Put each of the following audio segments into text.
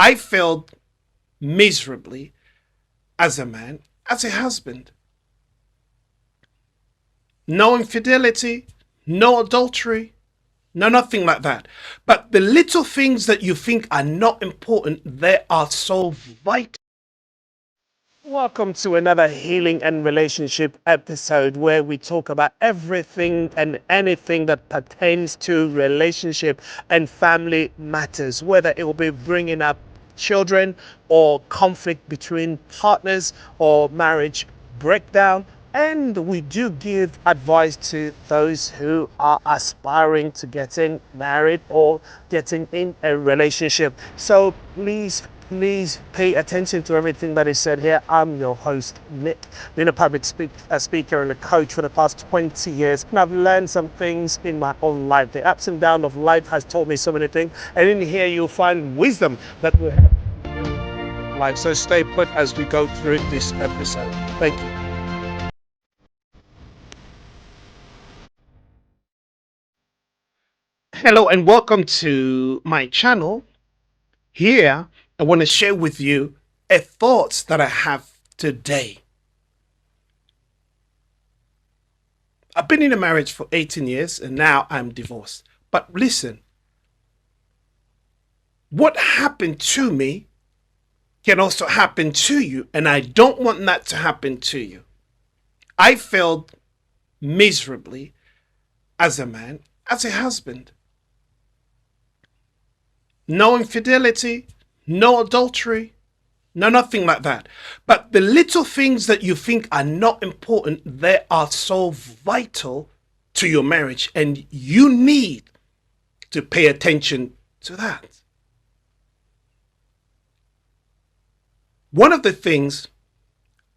I failed miserably as a man, as a husband. No infidelity, no adultery, no nothing like that. But the little things that you think are not important, they are so vital. Welcome to another healing and relationship episode where we talk about everything and anything that pertains to relationship and family matters, whether it will be bringing up children or conflict between partners or marriage breakdown. And we do give advice to those who are aspiring to getting married or getting in a relationship. So please pay attention to everything that is said here. I'm your host, Nick, been a speaker and a coach for the past 20 years. And I've learned some things in my own life. The ups and downs of life has taught me so many things. And in here, you'll find wisdom that will help life. So stay put as we go through this episode. Thank you. Hello and welcome to my channel. Here, I want to share with you a thoughts that I have today. I've been in a marriage for 18 years and now I'm divorced. But listen, what happened to me can also happen to you, and I don't want that to happen to you. I failed miserably as a man, as a husband. No infidelity, no adultery, no nothing like that. But the little things that you think are not important, they are so vital to your marriage, and you need to pay attention to that. One of the things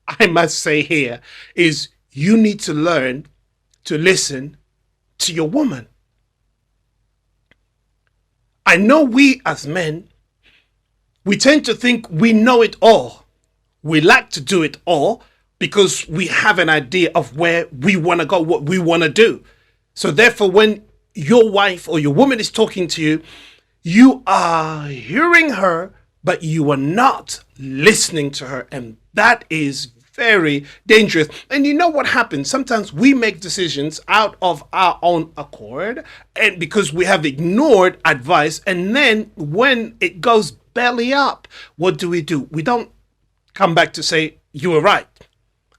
I must say here is you need to learn to listen to your woman. I know we as men, we tend to think we know it all. We like to do it all because we have an idea of where we want to go, what we want to do. So therefore, when your wife or your woman is talking to you, you are hearing her, but you are not listening to her. And that is very dangerous. And you know what happens? Sometimes we make decisions out of our own accord and because we have ignored advice. And then when it goes belly up, what do? We don't come back to say, you were right,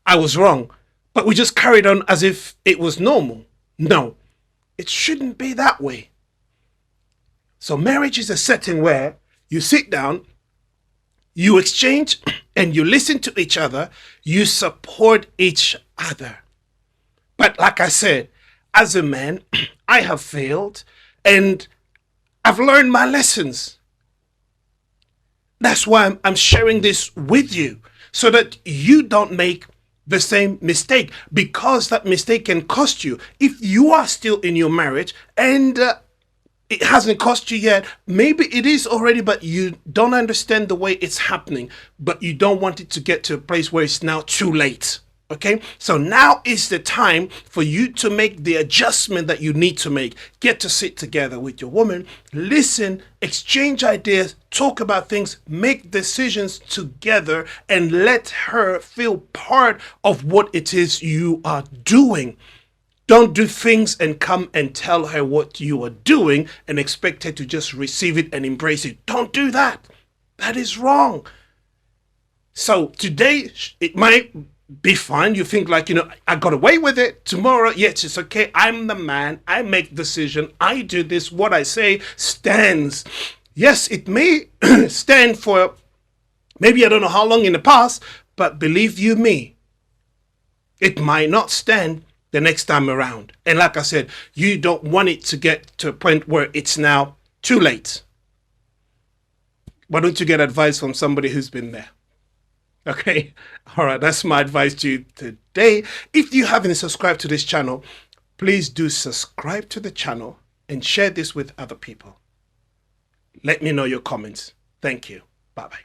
I was wrong. But we just carried on as if it was normal. No, it shouldn't be that way. So marriage is a setting where you sit down, you exchange and you listen to each other, you support each other. But like I said, as a man, I have failed and I've learned my lessons. That's why I'm sharing this with you so that you don't make the same mistake, because that mistake can cost you. If you are still in your marriage and it hasn't cost you yet, maybe it is already, but you don't understand the way it's happening, but you don't want it to get to a place where it's now too late. Okay, so now is the time for you to make the adjustment that you need to make. Get to sit together with your woman, listen, exchange ideas, talk about things, make decisions together, and let her feel part of what it is you are doing. Don't do things and come and tell her what you are doing and expect her to just receive it and embrace it. Don't do that. That is wrong. So today, it might be fine. You think like, I got away with it. Tomorrow, yes, it's okay. I'm the man. I make decision. I do this. What I say stands. Yes, it may stand for maybe I don't know how long in the past, but believe you me, it might not stand the next time around. And like I said, you don't want it to get to a point where it's now too late. Why don't you get advice from somebody who's been there? Okay. All right. That's my advice to you today. If you haven't subscribed to this channel, please do subscribe to the channel and share this with other people. Let me know your comments. Thank you. Bye-bye.